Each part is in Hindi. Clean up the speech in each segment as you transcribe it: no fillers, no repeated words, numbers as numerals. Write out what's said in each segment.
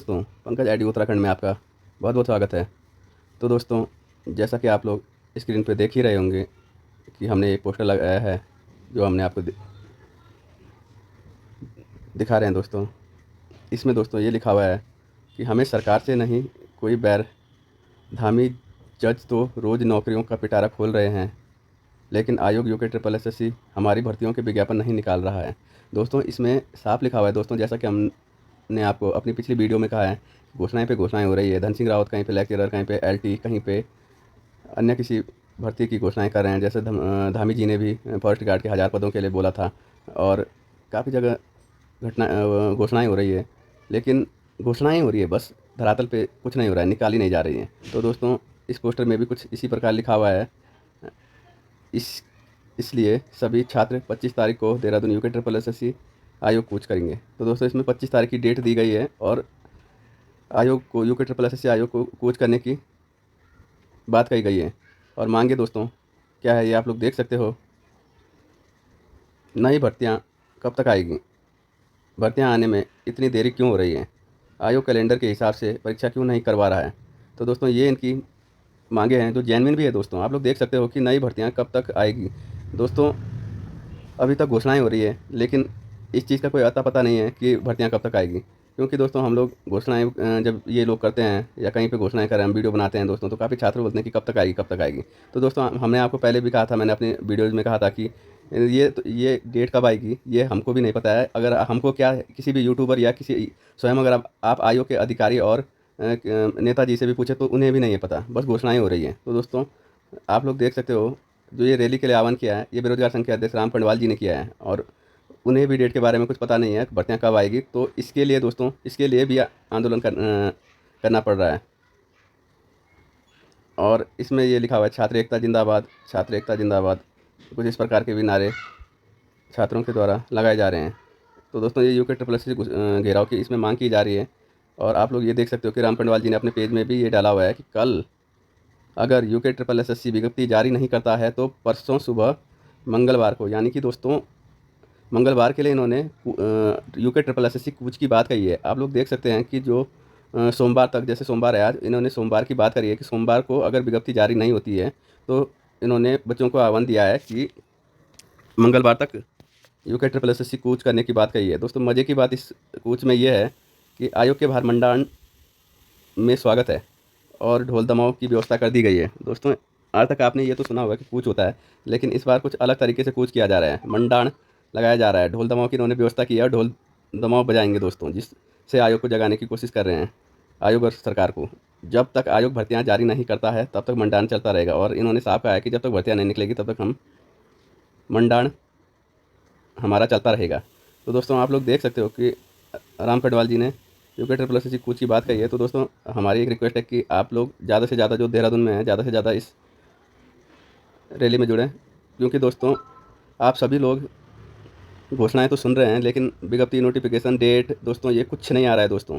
दोस्तों, पंकज आईटी उत्तराखंड में आपका बहुत बहुत स्वागत है। तो दोस्तों, जैसा कि आप लोग स्क्रीन पे देख ही रहे होंगे कि हमने एक पोस्टर लगाया है जो हमने आपको दिखा रहे हैं दोस्तों। इसमें दोस्तों ये लिखा हुआ है कि हमें सरकार से नहीं कोई बैर, धामी जज तो रोज़ नौकरियों का पिटारा खोल रहे हैं, लेकिन आयोग यूके ट्रिपल एसएससी हमारी भर्तियों के विज्ञापन नहीं निकाल रहा है। दोस्तों, इसमें साफ लिखा हुआ है दोस्तों, जैसा कि हमने आपको अपनी पिछली वीडियो में कहा है, घोषणाएं पे घोषणाएं हो रही है। धन सिंह रावत कहीं पे लेक्चरर, कहीं पे एलटी, कहीं पे अन्य किसी भर्ती की घोषणाएं कर रहे हैं। जैसे धामी जी ने भी फॉरेस्ट गार्ड के 1000 पदों के लिए बोला था, और काफ़ी जगह घोषणाएं हो रही है, लेकिन घोषणाएं हो रही है, बस धरातल पे कुछ नहीं हो रहा है, निकाली नहीं जा रही हैं। तो दोस्तों, इस पोस्टर में भी कुछ इसी प्रकार लिखा हुआ है। इस इसलिए सभी छात्र 25 तारीख को देहरादून यूके ट्रिपल एसएससी आयोग कूच करेंगे। तो दोस्तों, इसमें 25 तारीख की डेट दी गई है और आयोग को, यूके ट्रिपल एसएससी आयोग को कूच करने की बात कही गई है। और मांगे दोस्तों क्या है, ये आप लोग देख सकते हो। नई भर्तियां कब तक आएगी? भर्तियां आने में इतनी देरी क्यों हो रही है? आयोग कैलेंडर के हिसाब से परीक्षा क्यों नहीं करवा रहा है? तो दोस्तों, ये इनकी मांगे हैं जो जेन्युइन भी है दोस्तों। आप लोग देख सकते हो कि नई भर्तियां कब तक आएगी। दोस्तों, अभी तक घोषणाएं हो रही है, लेकिन इस चीज़ का कोई अता पता नहीं है कि भर्तियां कब तक आएगी। क्योंकि दोस्तों, हम लोग घोषणाएं जब ये लोग करते हैं या कहीं पे घोषणाएं करें, हम वीडियो बनाते हैं दोस्तों, तो काफ़ी छात्र बोलते हैं कि कब तक आएगी, कब तक आएगी। तो दोस्तों, हमने आपको पहले भी कहा था, मैंने अपनी वीडियोज़ में कहा था कि ये डेट कब आएगी ये हमको भी नहीं पता है। अगर हमको क्या है, किसी भी यूट्यूबर या किसी स्वयं अगर आप आयोग के अधिकारी और नेताजी से भी पूछे तो उन्हें भी नहीं है पता, बस घोषणाएं हो रही हैं। तो दोस्तों, आप लोग देख सकते हो, जो ये रैली के लिए आह्वान किया है, ये बेरोजगार संघ के अध्यक्ष राम पंडवाल जी ने किया है, और उन्हें भी डेट के बारे में कुछ पता नहीं है, भर्तियाँ कब आएगी। तो इसके लिए दोस्तों, इसके लिए भी आंदोलन करना पड़ रहा है। और इसमें ये लिखा हुआ है, छात्र एकता जिंदाबाद, छात्र एकता जिंदाबाद, कुछ इस प्रकार के भी नारे छात्रों के द्वारा लगाए जा रहे हैं। तो दोस्तों, ये यूके ट्रिपल एस घेराव की इसमें मांग की जा रही है। और आप लोग ये देख सकते हो कि राम पंडवाल जी ने अपने पेज में भी ये डाला हुआ है कि कल अगर यूके ट्रिपल एसएससी विज्ञप्ति जारी नहीं करता है तो परसों सुबह मंगलवार को, यानी कि दोस्तों मंगलवार के लिए इन्होंने यूके ट्रिपल एसएससी कूच की बात कही है। आप लोग देख सकते हैं कि जो सोमवार तक, जैसे सोमवार है आज, इन्होंने सोमवार की बात करी है कि सोमवार को अगर विज्ञप्ति जारी नहीं होती है तो इन्होंने बच्चों को आह्वान दिया है कि मंगलवार तक यूके ट्रिपल एसएससी कूच करने की बात कही है। दोस्तों, मज़े की बात इस कूच में ये है कि आयोग के बाहर मंडाण में स्वागत है और ढोल दमाव की व्यवस्था कर दी गई है। दोस्तों, आज तक आपने ये तो सुना होगा कि कूच होता है, लेकिन इस बार कुछ अलग तरीके से कूच किया जा रहा है, मंडाण लगाया जा रहा है, ढोल दमाव की इन्होंने व्यवस्था की है और ढोल दमाव बजाएंगे दोस्तों, जिससे आयोग को जगाने की कोशिश कर रहे हैं, आयोग और सरकार को। जब तक आयोग भर्तियाँ जारी नहीं करता है तब तक मंडाण चलता रहेगा, और इन्होंने साफ कहा है कि जब तक भर्तियाँ नहीं निकलेगी तब तक हम मंडाण हमारा चलता रहेगा। तो दोस्तों, आप लोग देख सकते हो कि राम पेडवाल जी ने यूके ट्रिपल एसएससी कूच की बात कही है। तो दोस्तों, हमारी एक रिक्वेस्ट है कि आप लोग ज़्यादा से ज़्यादा, जो देहरादून में है, ज़्यादा से ज़्यादा इस रैली में जुड़ें। क्योंकि दोस्तों, आप सभी लोग घोषणाएं तो सुन रहे हैं, लेकिन विज्ञप्ति, नोटिफिकेशन, डेट, दोस्तों ये कुछ नहीं आ रहा है दोस्तों।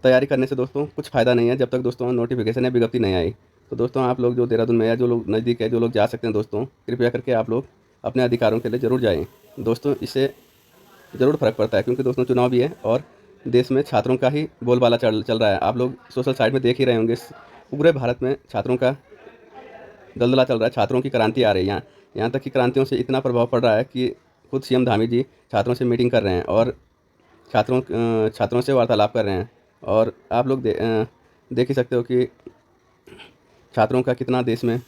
तैयारी करने से दोस्तों कुछ फ़ायदा नहीं है जब तक दोस्तों नोटिफिकेशन या विज्ञप्ति नहीं आई। तो दोस्तों, आप लोग जो देहरादून में है, जो लोग नज़दीक है, जो लोग जा सकते हैं दोस्तों, कृपया करके आप लोग अपने अधिकारों के लिए ज़रूर जाएँ दोस्तों। इससे ज़रूर फ़र्क पड़ता है, क्योंकि दोस्तों चुनाव भी है और देश में छात्रों का ही बोलबाला चल रहा है। आप लोग सोशल साइट में देख ही रहे होंगे, पूरे भारत में छात्रों का दलदला चल रहा है, छात्रों की क्रांति आ रही है। यहाँ तक कि क्रांतियों से इतना प्रभाव पड़ रहा है कि खुद सीएम धामी जी छात्रों से मीटिंग कर रहे हैं और छात्रों से वार्तालाप कर रहे हैं। और आप लोग देख ही सकते हो कि छात्रों का कितना देश में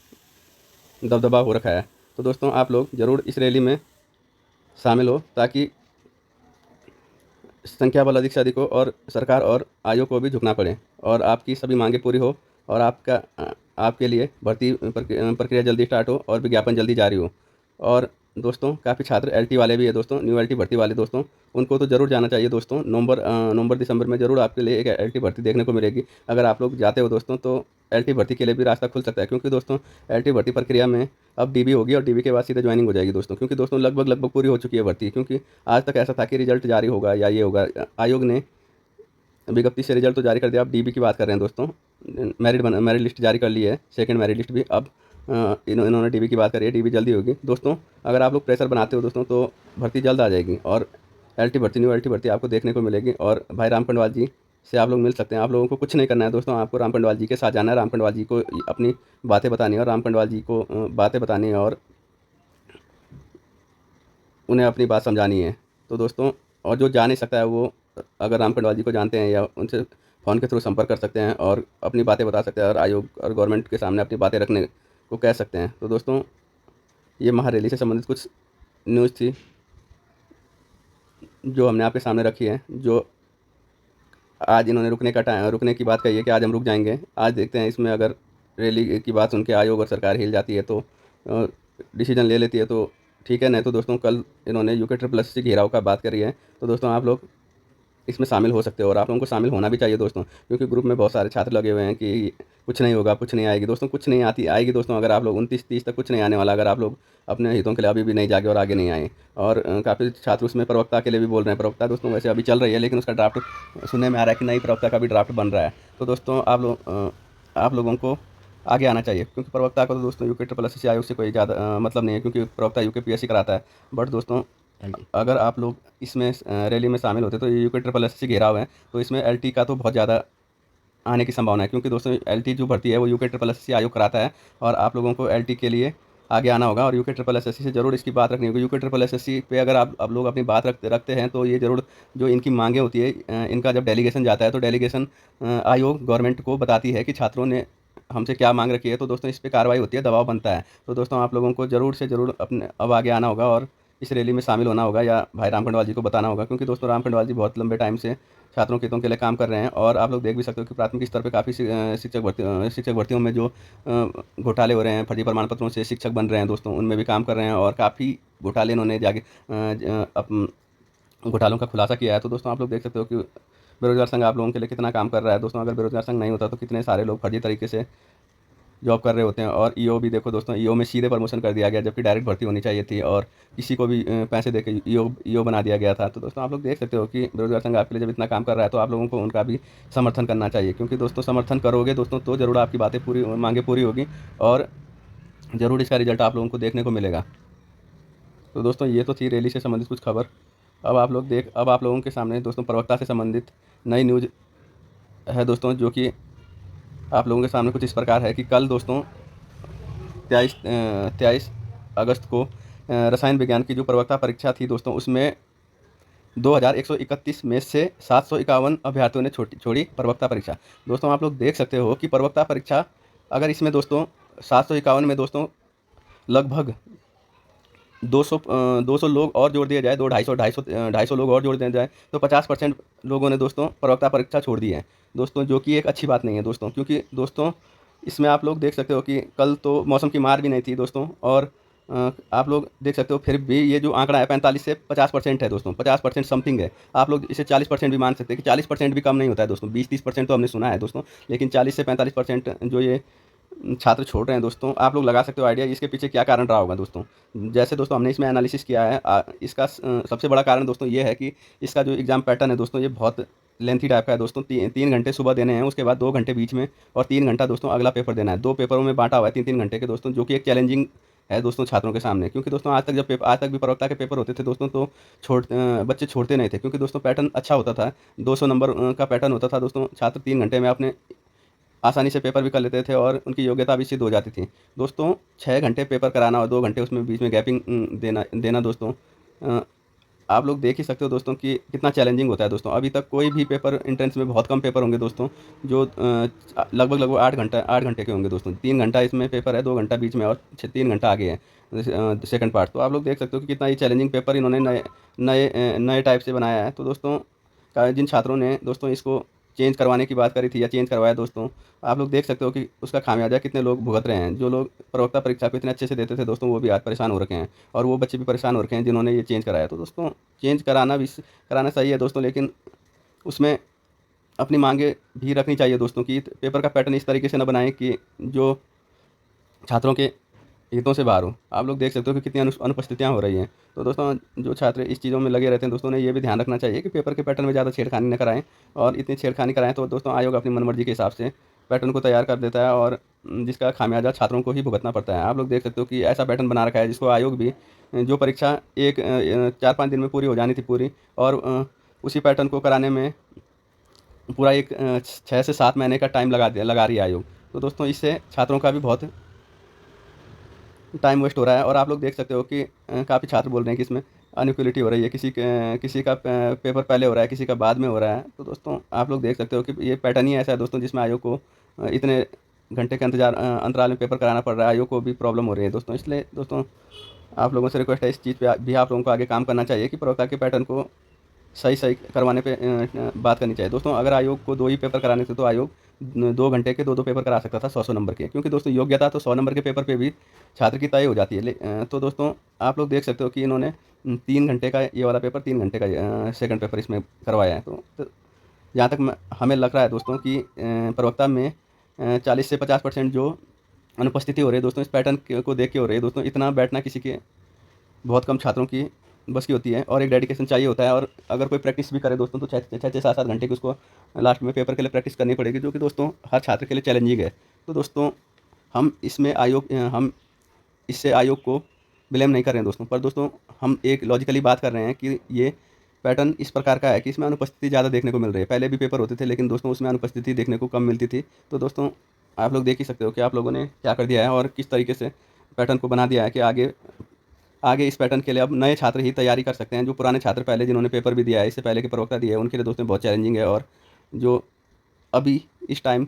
दबदबा हो रखा है। तो दोस्तों, आप लोग ज़रूर इस रैली में शामिल हो, ताकि संख्या बल अधिक से अधिक हो और सरकार और आयोग को भी झुकना पड़े और आपकी सभी मांगें पूरी हो, और आपके लिए भर्ती प्रक्रिया जल्दी स्टार्ट हो और विज्ञापन जल्दी जारी हो। और दोस्तों, काफ़ी छात्र एलटी वाले भी है दोस्तों, न्यू एलटी भर्ती वाले दोस्तों, उनको तो ज़रूर जाना चाहिए दोस्तों। नवंबर दिसंबर में ज़रूर आपके लिए एक एलटी भर्ती देखने को मिलेगी। अगर आप लोग जाते हो दोस्तों तो एलटी भर्ती के लिए भी रास्ता खुल सकता है, क्योंकि दोस्तों एलटी भर्ती प्रक्रिया में अब डीबी होगी और डीबी के बाद सीधे ज्वाइनिंग हो जाएगी दोस्तों। क्योंकि दोस्तों लगभग पूरी हो चुकी है भर्ती, क्योंकि आज तक ऐसा था कि रिजल्ट जारी होगा या ये होगा, आयोग ने विज्ञप्ति से रिजल्ट तो जारी कर दिया, अब डीबी की बात कर रहे हैं दोस्तों। मेरिट लिस्ट जारी कर ली है, सेकंड मेरिट लिस्ट भी, अब इन्होंने डीबी की बात करी है, डीबी जल्दी होगी दोस्तों। अगर आप लोग प्रेशर बनाते हो दोस्तों तो भर्ती जल्द आ जाएगी और एलटी भर्ती, न्यू एलटी भर्ती आपको देखने को मिलेगी। और भाई राम पंडवाल जी से आप लोग मिल सकते हैं। आप लोगों को कुछ नहीं करना है दोस्तों, आपको राम पंडवाल जी के साथ जाना है, राम पंडवाल जी को अपनी बातें बतानी है और राम पंडवाल जी को बातें बतानी है और उन्हें अपनी बात समझानी है। तो दोस्तों, और जो जा नहीं सकता है वो अगर राम पंडवाल जी को जानते हैं या उनसे फ़ोन के थ्रू संपर्क कर सकते हैं और अपनी बातें बता सकते हैं और आयोग और गवर्नमेंट के सामने अपनी बातें रखने को कह सकते हैं। तो दोस्तों, ये महारैली से संबंधित कुछ न्यूज़ थी जो हमने आपके सामने रखी है। जो आज इन्होंने रुकने की बात कही है कि आज हम रुक जाएंगे। आज देखते हैं इसमें अगर रैली की बात सुन के आयोग और सरकार हिल जाती है तो डिसीजन ले लेती है तो ठीक है, नहीं तो दोस्तों कल इन्होंने यूके ट्रिपल एस सी घेराव का बात करी है। तो दोस्तों, आप लोग इसमें शामिल हो सकते हो और आप लोगों को शामिल होना भी चाहिए दोस्तों, क्योंकि ग्रुप में बहुत सारे छात्र लगे हुए हैं कि कुछ नहीं होगा, कुछ नहीं आएगी। दोस्तों, कुछ नहीं आएगी दोस्तों। अगर आप लोग 29-30 तक कुछ नहीं आने वाला, अगर आप लोग अपने हितों के लिए अभी भी नहीं जागे और आगे नहीं आए। और काफ़ी छात्र उसमें प्रवक्ता के लिए भी बोल रहे हैं। प्रवक्ता दोस्तों वैसे अभी चल रही है, लेकिन उसका ड्राफ्ट सुनने में आ रहा है कि नई प्रवक्ता का भी ड्राफ्ट बन रहा है। तो दोस्तों, आप लोगों को आगे आना चाहिए, क्योंकि प्रवक्ता को तो दोस्तों यूके ट्रिपल एस सी आयोग से कोई ज़्यादा मतलब नहीं है, क्योंकि प्रवक्ता यूके पीएससी कराता है। बट दोस्तों, अगर आप लोग इसमें रैली में शामिल होते तो ये यूके ट्रिपल एस सी घेराव है, तो इसमें एलटी का तो बहुत ज़्यादा आने की संभावना है, क्योंकि दोस्तों एलटी जो भर्ती है वो यूके ट्रिपल एस सी आयोग कराता है और आप लोगों को एलटी के लिए आगे आना होगा और यूके ट्रिपल एस सी से ज़रूर इसकी बात रखनी होगी। यूके ट्रिपल एस सी पे अगर आप लोग अपनी बात रखते हैं तो ये ज़रूर जो इनकी मांगें होती है, इनका जब डेलीगेशन जाता है तो डेलीगेशन आयोग गवर्नमेंट को बताती है कि छात्रों ने हमसे क्या मांग रखी है। तो दोस्तों, इस पर कार्रवाई होती है, दबाव बनता है। तो दोस्तों, आप लोगों को ज़रूर से ज़रूर अपने अब आगे आना होगा और इस रैली में शामिल होना होगा या भाई राम खंडवाल जी को बताना होगा, क्योंकि दोस्तों राम खंडवाल जी बहुत लंबे टाइम से छात्रों के हितों के लिए काम कर रहे हैं। और आप लोग देख भी सकते हो कि प्राथमिक स्तर पे काफ़ी शिक्षक भर्तियों में जो घोटाले हो रहे हैं, फर्जी प्रमाण पत्रों से शिक्षक बन रहे हैं दोस्तों, उनमें भी काम कर रहे हैं और काफ़ी घोटाले इन्होंने घोटालों का खुलासा किया है। तो दोस्तों, आप लोग देख सकते हो कि बेरोजगार संघ आप लोगों के लिए कितना काम कर रहा है दोस्तों। अगर बेरोजगार संघ नहीं होता तो कितने सारे लोग फर्जी तरीके से जॉब कर रहे होते हैं। और ईओ भी देखो दोस्तों, ईओ में सीधे प्रमोशन कर दिया गया, जबकि डायरेक्ट भर्ती होनी चाहिए थी और किसी को भी पैसे देके ईओ बना दिया गया था। तो दोस्तों, आप लोग देख सकते हो कि बेरोजगार संघ आपके लिए जब इतना काम कर रहा है तो आप लोगों को उनका भी समर्थन करना चाहिए, क्योंकि दोस्तों समर्थन करोगे दोस्तों तो ज़रूर आपकी बातें मांगे पूरी होगी और ज़रूर इसका रिजल्ट आप लोगों को देखने को मिलेगा। तो दोस्तों, ये तो थी रैली से संबंधित कुछ खबर। अब आप लोगों के सामने दोस्तों प्रवक्ता से संबंधित नई न्यूज़ है दोस्तों, जो कि आप लोगों के सामने कुछ इस प्रकार है कि कल दोस्तों 23 अगस्त को रसायन विज्ञान की जो प्रवक्ता परीक्षा थी दोस्तों, उसमें 2131 में से 751 अभ्यर्थियों ने छोड़ी प्रवक्ता परीक्षा। दोस्तों, आप लोग देख सकते हो कि प्रवक्ता परीक्षा, अगर इसमें दोस्तों 751 में दोस्तों लगभग 200 लोग और जोड़ दिए जाए, 200-250 लोग और जोड़ दिए जाए तो 50% लोगों ने दोस्तों प्रवक्ता परीक्षा छोड़ दी है दोस्तों, जो कि एक अच्छी बात नहीं है दोस्तों। क्योंकि दोस्तों, इसमें आप लोग देख सकते हो कि कल तो मौसम की मार भी नहीं थी दोस्तों, और आप लोग देख सकते हो फिर भी ये जो आंकड़ा है 45 से 50% है दोस्तों, 50% समथिंग है। आप लोग इसे 40% भी मान सकते हैं कि 40% भी कम नहीं होता है दोस्तों। 20-30% तो हमने सुना है दोस्तों, लेकिन 40 से 45% जो ये छात्र छोड़ रहे हैं दोस्तों, आप लोग लगा सकते हो आइडिया इसके पीछे क्या कारण रहा होगा दोस्तों। जैसे दोस्तों हमने इसमें एनालिसिस किया है, इसका सबसे बड़ा कारण दोस्तों ये है कि इसका जो एग्ज़ाम पैटर्न है दोस्तों, ये बहुत लेंथी टाइप का है दोस्तों। 3 घंटे सुबह देने हैं, उसके बाद 2 घंटे बीच में और 3 घंटा दोस्तों अगला पेपर देना है। 2 पेपरों में बांटा हुआ है 3-3 घंटे के दोस्तों, जो कि एक चैलेंजिंग है दोस्तों छात्रों के सामने। क्योंकि दोस्तों आज तक भी प्रवक्ता के पेपर होते थे दोस्तों, तो बच्चे छोड़ते नहीं थे, क्योंकि दोस्तों पैटर्न अच्छा होता था। 200 नंबर का पैटर्न होता था दोस्तों। छात्र 3 घंटे में अपने आसानी से पेपर भी कर लेते थे और उनकी योग्यता भी सिद्ध हो जाती थी दोस्तों। 6 घंटे पेपर कराना और 2 घंटे उसमें बीच में गैपिंग देना दोस्तों, अ, आप लोग देख ही सकते हो दोस्तों कि कितना चैलेंजिंग होता है दोस्तों। अभी तक कोई भी पेपर एंट्रेंस में बहुत कम पेपर होंगे दोस्तों, जो लगभग 8 घंटे के होंगे दोस्तों। 3 घंटा इसमें पेपर है, 2 घंटा बीच में और 3 घंटा आगे है सेकंड पार्ट। तो आप लोग देख सकते हो कि कितना ये चैलेंजिंग पेपर इन्होंने नए टाइप से बनाया है। तो दोस्तों, जिन छात्रों ने दोस्तों इसको चेंज करवाने की बात करी थी या चेंज करवाया दोस्तों, आप लोग देख सकते हो कि उसका खामियाजा कितने लोग भुगत रहे हैं। जो लोग प्रवक्ता परीक्षा को इतने अच्छे से देते थे दोस्तों, वो भी आज परेशान हो रखे हैं और वो बच्चे भी परेशान हो रखे हैं जिन्होंने ये चेंज कराया। तो दोस्तों, चेंज कराना सही है दोस्तों, लेकिन उसमें अपनी मांगे भी रखनी चाहिए दोस्तों कि पेपर का पैटर्न इस तरीके से न बनाएं कि जो छात्रों के हितों से बाहर हो। आप लोग देख सकते हो कि कितनी अनुपस्थितियाँ हो रही हैं। तो दोस्तों, जो छात्र इस चीज़ों में लगे रहते हैं दोस्तों ने ये भी ध्यान रखना चाहिए कि पेपर के पैटर्न में ज़्यादा छेड़खानी न कराएं, और इतनी छेड़खानी कराएं तो दोस्तों आयोग अपनी मनमर्जी के हिसाब से पैटर्न को तैयार कर देता है और जिसका खामियाजा छात्रों को ही भुगतना पड़ता है। आप लोग देख सकते हो कि ऐसा पैटर्न बना रखा है जिसको आयोग भी, जो परीक्षा 4-5 दिन में पूरी हो जानी थी पूरी, और उसी पैटर्न को कराने में पूरा एक 6 से 7 महीने का टाइम लगा रही है आयोग। तो दोस्तों इससे छात्रों का भी बहुत टाइम वेस्ट हो रहा है। और आप लोग देख सकते हो कि काफ़ी छात्र बोल रहे हैं कि इसमें अनइक्वलिटी हो रही है, किसी का पेपर पहले हो रहा है, किसी का बाद में हो रहा है। तो दोस्तों आप लोग देख सकते हो कि ये पैटर्न ही ऐसा है दोस्तों, जिसमें आयोग को इतने घंटे के अंतराल में पेपर कराना पड़ रहा है। आयोग को भी प्रॉब्लम हो रही है दोस्तों। इसलिए दोस्तों आप लोगों से रिक्वेस्ट है, इस चीज़ पे भी आप लोगों को आगे काम करना चाहिए कि प्रवक्ता के पैटर्न को सही सही करवाने पे बात करनी चाहिए दोस्तों। अगर आयोग को 2 ही पेपर कराने थे तो आयोग 2 घंटे के 2-2 पेपर करा सकता था 100-100 नंबर के, क्योंकि दोस्तों योग्यता तो 100 नंबर के पेपर पे भी छात्र की तय हो जाती है। तो दोस्तों आप लोग देख सकते हो कि इन्होंने 3 घंटे का ये वाला पेपर, 3 घंटे का सेकंड पेपर इसमें करवाया है। तो जहाँ तक हमें लग रहा है दोस्तों कि प्रवक्ता में 40 से 50% जो अनुपस्थिति हो रही है दोस्तों, इस पैटर्न को देख के हो रही है दोस्तों। इतना बैठना किसी के बहुत कम छात्रों की बस की होती है, और एक डेडिकेशन चाहिए होता है। और अगर कोई प्रैक्टिस भी करे दोस्तों, तो 6-7 घंटे की उसको लास्ट में पेपर के लिए प्रैक्टिस करनी पड़ेगी, जो कि दोस्तों हर छात्र के लिए चैलेंजिंग है। तो दोस्तों हम इससे आयोग को ब्लेम नहीं कर रहे हैं दोस्तों, पर दोस्तों हम एक लॉजिकली बात कर रहे हैं कि ये पैटर्न इस प्रकार का है कि इसमें अनुपस्थिति ज़्यादा देखने को मिल रही है। पहले भी पेपर होते थे, लेकिन दोस्तों उसमें अनुपस्थिति देखने को कम मिलती थी। तो दोस्तों आप लोग देख ही सकते हो कि आप लोगों ने क्या कर दिया है और किस तरीके से पैटर्न को बना दिया है कि आगे आगे इस पैटर्न के लिए अब नए छात्र ही तैयारी कर सकते हैं। जो पुराने छात्र पहले जिन्होंने पेपर भी दिया है, इससे पहले के प्रवक्ता दिए हैं, उनके लिए दोस्तों बहुत चैलेंजिंग है। और जो अभी इस टाइम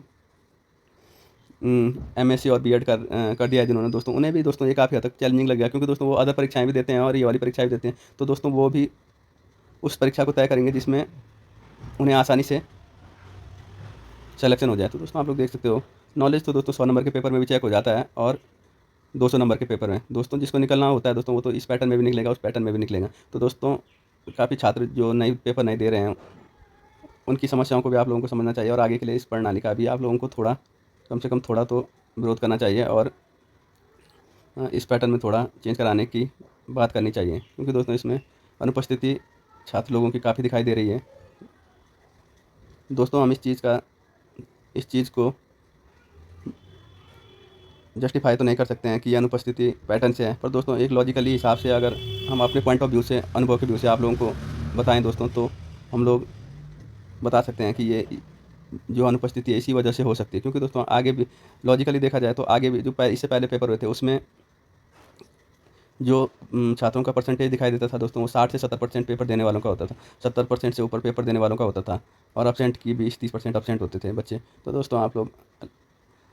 एमएससी और बीएड कर दिया है जिन्होंने दोस्तों, उन्हें भी दोस्तों ये काफ़ी हद तक चैलेंजिंग लग गया, क्योंकि दोस्तों वो अदर परीक्षाएं भी देते हैं और ये वाली परीक्षाएं भी देते हैं। तो दोस्तों वो भी उस परीक्षा को तय करेंगे जिसमें उन्हें आसानी से सिलेक्शन हो जाए। तो दोस्तों आप लोग देख सकते हो, नॉलेज तो दोस्तों 100 नंबर के पेपर में भी चेक हो जाता है, और 200 नंबर के पेपर में दोस्तों जिसको निकलना होता है दोस्तों, वो तो इस पैटर्न में भी निकलेगा, उस पैटर्न में भी निकलेगा। तो दोस्तों काफ़ी छात्र जो नई पेपर नहीं दे रहे हैं, उनकी समस्याओं को भी आप लोगों को समझना चाहिए, और आगे के लिए इस प्रणाली का भी आप लोगों को थोड़ा कम से कम थोड़ा तो विरोध करना चाहिए, और इस पैटर्न में थोड़ा चेंज कराने की बात करनी चाहिए, क्योंकि दोस्तों इसमें अनुपस्थिति छात्र लोगों की काफ़ी दिखाई दे रही है। दोस्तों हम इस चीज़ को जस्टिफाई तो नहीं कर सकते हैं कि ये अनुपस्थिति पैटर्न से है, पर दोस्तों एक लॉजिकली हिसाब से अगर हम अपने पॉइंट ऑफ व्यू से, अनुभव के व्यू से आप लोगों को बताएं दोस्तों, तो हम लोग बता सकते हैं कि ये जो अनुपस्थिति है इसी वजह से हो सकती है। क्योंकि दोस्तों आगे भी लॉजिकली देखा जाए तो आगे भी जो इससे पहले पेपर हुए थे, उसमें जो छात्रों का परसेंटेज दिखाई देता था दोस्तों, वो 60 से 70% पेपर देने वालों का होता था, 70% से ऊपर पेपर देने वालों का होता था, और एब्सेंट की 20-30% एब्सेंट होते थे बच्चे। तो दोस्तों आप लोग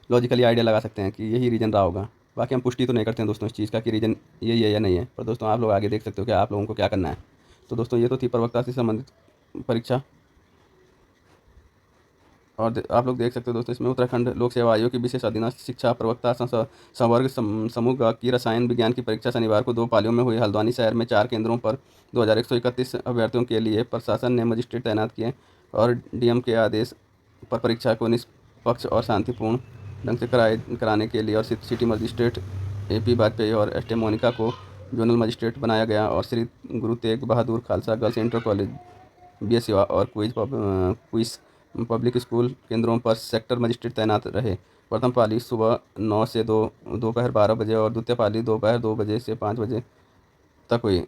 लॉजिकली आइडिया लगा सकते हैं कि यही रीज़न रहा होगा। बाकी हम पुष्टि तो नहीं करते हैं दोस्तों इस चीज़ का कि रीज़न यही है या नहीं है, पर दोस्तों आप लोग आगे देख सकते हो कि आप लोगों को क्या करना है। तो दोस्तों ये तो थी प्रवक्ता से संबंधित परीक्षा, और आप लोग देख सकते हो दोस्तों इसमें उत्तराखंड लोक सेवा आयोग की विशेष अधीनस्थ शिक्षा प्रवक्ता संवर्ग समूह की रसायन विज्ञान की परीक्षा शनिवार को 2 पालियों में हुई। हल्द्वानी शहर में 4 केंद्रों पर 2131 अभ्यर्थियों के लिए प्रशासन ने मजिस्ट्रेट तैनात किए, और डीएम के आदेश पर परीक्षा को निष्पक्ष और शांतिपूर्ण ढंग से कराने के लिए और सिटी मजिस्ट्रेट AP वाजपेयी और ST मोनिका को जोनल मजिस्ट्रेट बनाया गया, और Shri Guru Tegh Bahadur Khalsa girls inter college BS सेवा और क्विज पब्लिक स्कूल केंद्रों पर सेक्टर मजिस्ट्रेट तैनात रहे। प्रथम पाली सुबह 9 से दोपहर 12 बजे और द्वितीय पाली दोपहर 2 बजे से 5 बजे तक हुई।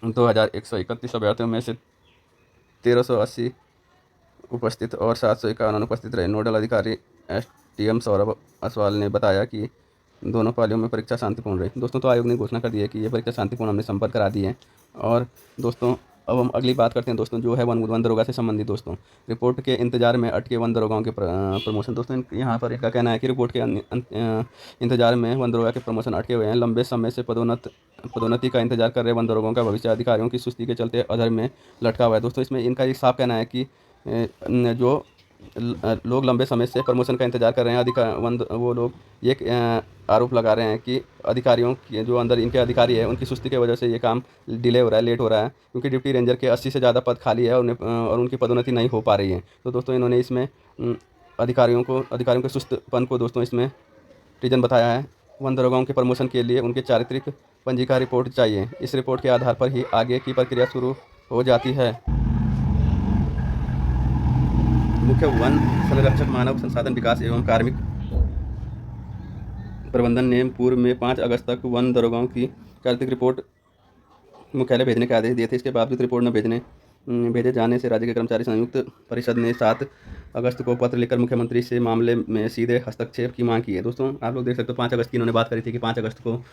2131 अभ्यर्थियों में से 1380 उपस्थित और 751 अनुपस्थित रहे। नोडल अधिकारी STM सौरभ असवाल ने बताया कि दोनों पालियों में परीक्षा शांतिपूर्ण रही। दोस्तों तो आयोग ने घोषणा कर दी है कि ये परीक्षा शांतिपूर्ण हमने संपन्न करा दी है। और दोस्तों अब हम अगली बात करते हैं दोस्तों, जो है वन दरोगा से संबंधित दोस्तों। रिपोर्ट के इंतजार में अटके वन दरोगाओं के प्रमोशन। दोस्तों यहाँ पर इनका कहना है कि रिपोर्ट के इंतजार में वन दरोगा के प्रमोशन अटके हुए हैं। लंबे समय से पदोन्नति का इंतजार कर रहे वन दरोगाओं का भविष्य अधिकारियों की सुस्ती के चलते अधर में लटका हुआ है। दोस्तों इसमें इनका एक साफ कहना है कि जो लोग लंबे समय से प्रमोशन का इंतजार कर रहे हैं, वो लोग ये आरोप लगा रहे हैं कि अधिकारियों की जो अंदर इनके अधिकारी है, उनकी सुस्ती की वजह से ये काम डिले हो रहा है, लेट हो रहा है, क्योंकि डिप्टी रेंजर के 80 से ज़्यादा पद खाली है, और उनकी पदोन्नति नहीं हो पा रही है। तो दोस्तों इन्होंने इसमें अधिकारियों के सुस्तपन को दोस्तों इसमें रीजन बताया है। वन दरोगाओं के प्रमोशन के लिए उनके चारित्रिक पंजिका रिपोर्ट चाहिए। इस रिपोर्ट के आधार पर ही आगे की प्रक्रिया शुरू हो जाती है। मुख्य वन संरक्षक मानव संसाधन विकास एवं कार्मिक प्रबंधन ने पूर्व में 5 अगस्त तक वन दरोगाओं की चारित्रिक रिपोर्ट मुख्यालय भेजने के आदेश दिए थे। इसके बावजूद रिपोर्ट न भेजने भेजे जाने से राज्य के कर्मचारी संयुक्त परिषद ने 7 अगस्त को पत्र लिखकर मुख्यमंत्री से मामले में सीधे हस्तक्षेप की मांग की है। दोस्तों आप लोग देख सकते हो 5 अगस्त की इन्होंने बात करी थी कि 5 अगस्त को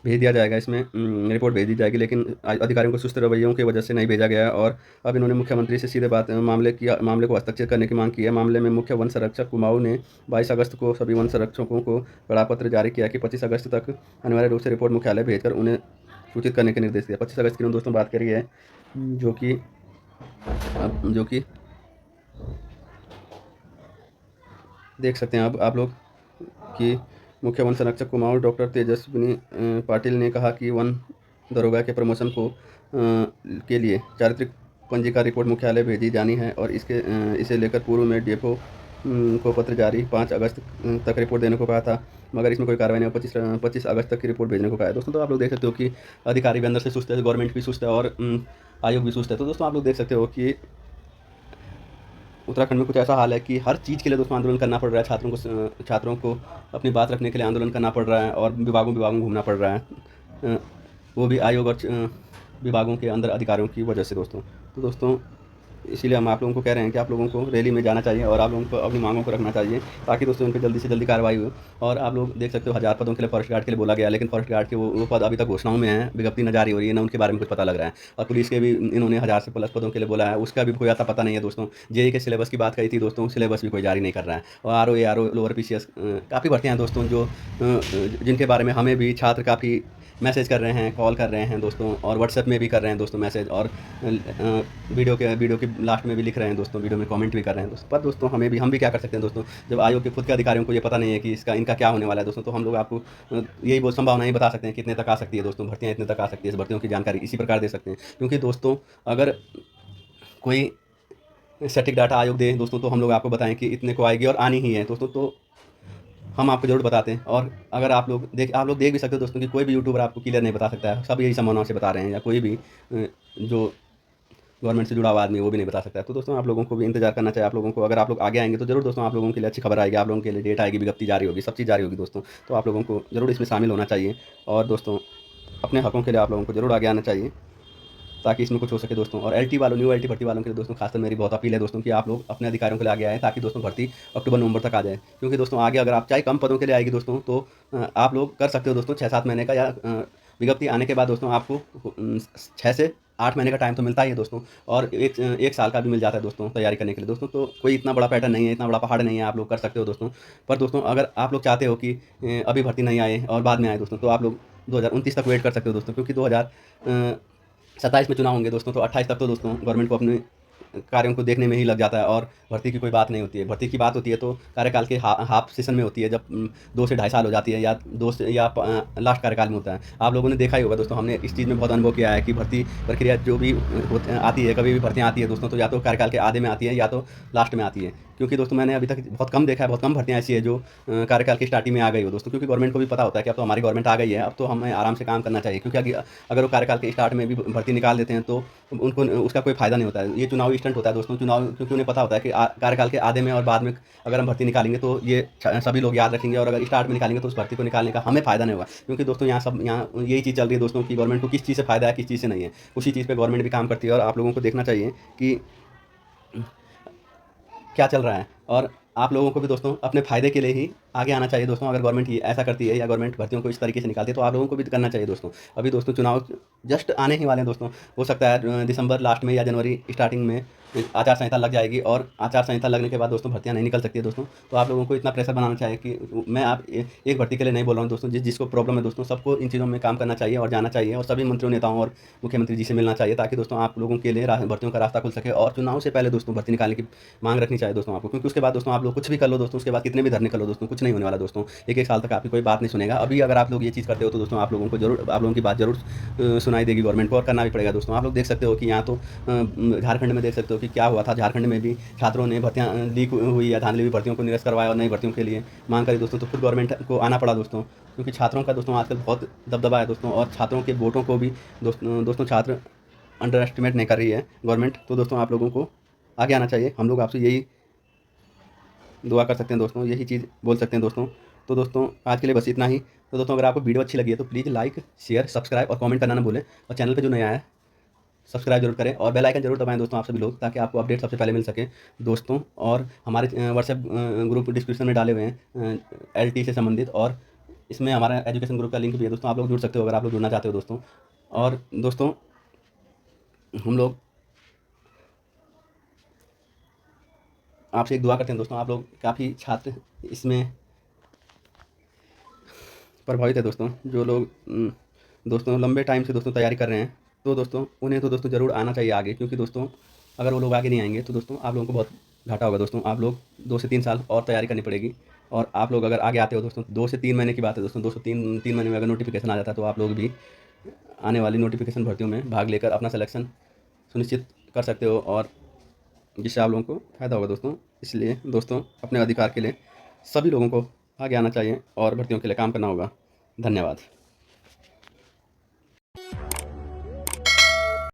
भेज दिया जाएगा, इसमें रिपोर्ट भेज दी जाएगी, लेकिन अधिकारियों को सुस्त रवैयों की वजह से नहीं भेजा गया है और अब इन्होंने मुख्यमंत्री से सीधे मामले को हस्तक्षेप करने की मांग की है। मामले में मुख्य वन संरक्षक कुमाऊं ने 22 अगस्त को सभी वन संरक्षकों को बड़ा पत्र जारी किया कि 25 अगस्त तक अनिवार्य रूप से रिपोर्ट मुख्यालय भेजकर उन्हें सूचित करने के निर्देश दिया। 25 अगस्त की दोस्तों बात करी है, जो कि देख सकते हैं अब आप लोग कि मुख्य वन संरक्षक कुमाऊं डॉक्टर तेजस्विनी पाटिल ने कहा कि वन दरोगा के प्रमोशन के लिए चारित्रिक पंजिका रिपोर्ट मुख्यालय भेजी जानी है और इसे लेकर पूर्व में डीएफओ को पत्र जारी 5 अगस्त तक रिपोर्ट देने को कहा था, मगर इसमें कोई कार्रवाई नहीं। 25 अगस्त तक की रिपोर्ट भेजने को कहा है। दोस्तों तो आप लोग देख सकते हो कि अधिकारी भी अंदर से सुस्त है, गवर्नमेंट भी सुस्त है और आयोग भी सुस्त है। तो दोस्तों आप लोग देख सकते हो कि उत्तराखंड में कुछ ऐसा हाल है कि हर चीज़ के लिए दोस्तों आंदोलन करना पड़ रहा है, छात्रों को अपनी बात रखने के लिए आंदोलन करना पड़ रहा है और विभागों घूमना पड़ रहा है, वो भी आयोग और विभागों के अंदर अधिकारियों की वजह से दोस्तों। तो दोस्तों इसीलिए हम आप लोगों को कह रहे हैं कि आप लोगों को रैली में जाना चाहिए और आप लोगों को अपनी मांगों को रखना चाहिए, ताकि दोस्तों उन पर जल्दी से जल्दी कार्रवाई हो। और आप लोग देख सकते हो 1000 पदों के लिए फॉरेस्ट गार्ड के लिए बोला गया, लेकिन फॉरेस्ट गार्ड के वो पद अभी तक घोषणाओं में हैं, विज्ञप्ति न जारी हो रही है, ना उनके बारे में कुछ पता लग रहा है। और पुलिस के भी इन्होंने 1000 से प्लस पदों के लिए बोला है, उसका भी कोई आता पता नहीं है दोस्तों। जेई के सिलेबस की बात कही थी दोस्तों, सिलेबस भी कोई जारी नहीं कर रहा है। और आरओ लोअर पीसीएस काफ़ी भर्तियाँ हैं दोस्तों, जिनके बारे में हमें भी छात्र काफ़ी मैसेज कर रहे हैं, कॉल कर रहे हैं दोस्तों, और व्हाट्सएप में भी कर रहे हैं दोस्तों मैसेज, और वीडियो के लास्ट में भी लिख रहे हैं दोस्तों, वीडियो में कमेंट भी कर रहे हैं दोस्तों। पर दोस्तों हम भी क्या कर सकते हैं दोस्तों, जब आयोग के खुद के अधिकारियों को ये पता नहीं है कि इनका क्या होने वाला है दोस्तों, तो हम लोग आपको यही बहुत संभावनाएं बता सकते हैं कि इतने तक आ सकती है दोस्तों, भर्तियाँ इतने तक आ सकती है। इस भर्तियों की जानकारी इसी प्रकार दे सकते हैं, क्योंकि दोस्तों अगर कोई सटीक डाटा आयोग दे दोस्तों, तो हम लोग आपको बताएं कि इतने को आएगी और आनी ही है दोस्तों, तो हम आपको जरूर बताते हैं। और अगर आप लोग देख भी सकते हो दोस्तों कि कोई भी यूट्यूबर आपको क्लियर नहीं बता सकता है, सब यही संभावनाओं से बता रहे हैं, या कोई भी जो गवर्नमेंट से जुड़ा हुआ आदमी वो भी नहीं बता सकता है। तो दोस्तों आप लोगों को भी इंतजार करना चाहिए। आप लोगों को, अगर आप लोग आगे आएंगे तो जरूर दोस्तों आप लोगों के लिए अच्छी खबर आएगी, आप लोगों के लिए डेट आएगी, विज्ञप्ति जारी होगी, सब चीज़ जारी होगी दोस्तों। तो आप लोगों को जरूर इसमें शामिल होना चाहिए और दोस्तों अपने हकों के लिए आप लोगों को जरूर आगे आना चाहिए, ताकि इसमें कुछ हो सके दोस्तों। और न्यू एलटी भर्ती वालों के लिए दोस्तों खासकर मेरी बहुत अपील है दोस्तों कि आप लोग अपने अधिकारियों के लिए आगे आए, ताकि दोस्तों भर्ती अक्टूबर नवंबर तक आ जाए। क्योंकि दोस्तों आगे अगर आप चाहे कम पदों के लिए आएगी दोस्तों, तो आप लोग कर सकते हो दोस्तों 6-7 महीने का, या विज्ञप्ति आने के बाद दोस्तों आपको 6 से 8 महीने का टाइम तो मिलता ही है दोस्तों, और एक साल का भी मिल जाता है दोस्तों तैयारी करने के लिए दोस्तों। तो कोई इतना बड़ा पैटर्न नहीं है, इतना बड़ा पहाड़ नहीं है, आप लोग कर सकते हो दोस्तों। पर दोस्तों अगर आप लोग चाहते हो कि अभी भर्ती नहीं आए और बाद में आए दोस्तों, तो आप लोग 2029 तक वेट कर सकते हो दोस्तों, क्योंकि 2027 में चुनाव होंगे दोस्तों, तो 28 तक तो दोस्तों गवर्नमेंट को अपने कार्यों को देखने में ही लग जाता है, और भर्ती की कोई बात नहीं होती है। भर्ती की बात होती है तो कार्यकाल के हाफ सेशन में होती है, जब 2 से 2.5 साल हो जाती है, या लास्ट कार्यकाल में होता है। आप लोगों ने देखा ही होगा दोस्तों, हमने इस चीज़ में बहुत अनुभव किया है कि भर्ती प्रक्रिया जो भी आती है, कभी भी भर्तियाँ आती है दोस्तों, तो या तो कार्यकाल के आधे में आती है या तो लास्ट में आती है। क्योंकि दोस्तों मैंने अभी तक बहुत कम देखा है, बहुत कम भर्तियाँ ऐसी है जो कार्यकाल की स्टार्टिंग में आ गई हो दोस्तों, क्योंकि गवर्नमेंट को भी पता होता है कि अब तो हमारी गवर्नमेंट आ गई है, अब तो हमें आराम से काम करना चाहिए। क्योंकि अगर वो कार्यकाल के स्टार्ट में भी भर्ती निकाल देते हैं तो उनको उसका कोई फायदा नहीं होता है। ये चुनावी स्टंट होता है दोस्तों, क्योंकि उन्हें पता होता है कि कार्यकाल के आधे में और बाद में अगर हम भर्ती निकालेंगे तो ये सभी लोग याद रखेंगे, और अगर स्टार्ट में निकालेंगे तो उस भर्ती को निकालने का हमें फायदा नहीं होगा। क्योंकि दोस्तों यहाँ यही चीज़ चल रही है दोस्तों कि गवर्नमेंट को किस चीज़ से फायदा है, किस चीज़ से नहीं है, उसी चीज़ पर गवर्नमेंट भी काम करती है। और आप लोगों को देखना चाहिए कि क्या चल रहा है, और आप लोगों को भी दोस्तों अपने फ़ायदे के लिए ही आगे आना चाहिए दोस्तों। अगर गवर्नमेंट ये ऐसा करती है, या गवर्नमेंट भर्तियों को इस तरीके से निकालती है, तो आप लोगों को भी करना चाहिए दोस्तों। अभी दोस्तों चुनाव जस्ट आने ही वाले हैं दोस्तों, हो सकता है दिसंबर लास्ट में या जनवरी स्टार्टिंग में आचार संहिता लग जाएगी, और आचार संहिता लगने के बाद दोस्तों भर्तियाँ नहीं निकल सकती है दोस्तों। तो आप लोगों को इतना प्रेशर बनाना चाहिए कि मैं एक भर्ती के लिए नहीं बोल रहा हूँ दोस्तों, जिसको प्रॉब्लम है दोस्तों, सबको इन चीज़ों में काम करना चाहिए और जाना चाहिए, और सभी मंत्रियों, नेताओं और मुख्यमंत्री जी से मिलना चाहिए, ताकि दोस्तों आप लोगों के लिए भर्तियों का रास्ता खुल सके। और चुनाव से पहले दोस्तों भर्ती निकालने की मांग रखनी चाहिए दोस्तों आपको, क्योंकि उसके बाद दोस्तों आप लोग कुछ भी कर लो दोस्तों, उसके बाद कितने भी धरने कर लो दोस्तों, कुछ नहीं होने वाला दोस्तों। एक साल तक आपकी कोई बात नहीं सुनेगा। अभी अगर आप लोग ये चीज़ करते हो तो दोस्तों आप लोगों की बात जरूर सुनाई देगी गवर्नमेंट को, और करना भी पड़ेगा दोस्तों। आप लोग देख सकते हो कि यहाँ तो झारखंड में देख सकते हो कि क्या हुआ था। झारखंड में भी छात्रों ने भर्तियाँ लीक हुई या धांधली हुई भर्तियों को निरस्त करवाया और नई भर्तियों के लिए मांग करी दोस्तों, तो खुद गवर्नमेंट को आना पड़ा दोस्तों, क्योंकि छात्रों का दोस्तों आजकल बहुत दबदबा है दोस्तों, और छात्रों के वोटों को भी दोस्तों छात्र अंडर एस्टिमेट नहीं कर रही है गवर्नमेंट। तो दोस्तों आप लोगों को आगे आना चाहिए, हम लोग आपसे यही दुआ कर सकते हैं दोस्तों, यही चीज़ बोल सकते हैं दोस्तों। तो दोस्तों आज के लिए बस इतना ही। तो दोस्तों अगर आपको वीडियो अच्छी लगी है तो प्लीज़ लाइक, शेयर, सब्सक्राइब और कमेंट करना ना भूलें, और चैनल पे जो नया है सब्सक्राइब जरूर करें और बेल आइकन जरूर दबाएं दोस्तों आप सभी लोग, ताकि आपको अपडेट सबसे पहले मिल सके दोस्तों। और हमारे व्हाट्सएप ग्रुप डिस्क्रिप्शन में डाले हुए हैं LT से संबंधित, और इसमें हमारा एजुकेशन ग्रुप का लिंक भी है दोस्तों, आप लोग जुड़ सकते हो अगर आप लोग जुड़ना चाहते हो दोस्तों। और दोस्तों हम लोग आपसे एक दुआ करते हैं दोस्तों, आप लोग काफ़ी छात्र इसमें प्रभावित है दोस्तों, जो लोग दोस्तों लंबे टाइम से दोस्तों तैयारी कर रहे हैं, तो दोस्तों उन्हें तो दोस्तों ज़रूर आना चाहिए आगे, क्योंकि दोस्तों अगर वो लोग आगे नहीं आएंगे तो दोस्तों आप लोगों को बहुत घाटा होगा दोस्तों। आप लोग 2 से 3 साल और तैयारी करनी पड़ेगी, और आप लोग अगर आगे आते हो दोस्तों, 2 से 3 महीने की बात है दोस्तों, 2 से 3 महीने में अगर नोटिफिकेशन आ जाता है तो आप लोग भी आने वाली नोटिफिकेशन भर्तियों में भाग लेकर अपना सिलेक्शन सुनिश्चित कर सकते हो, और जिससे आप लोगों को फ़ायदा होगा दोस्तों। इसलिए दोस्तों अपने अधिकार के लिए सभी लोगों को आगे आना चाहिए और भर्तियों के लिए काम करना होगा। धन्यवाद।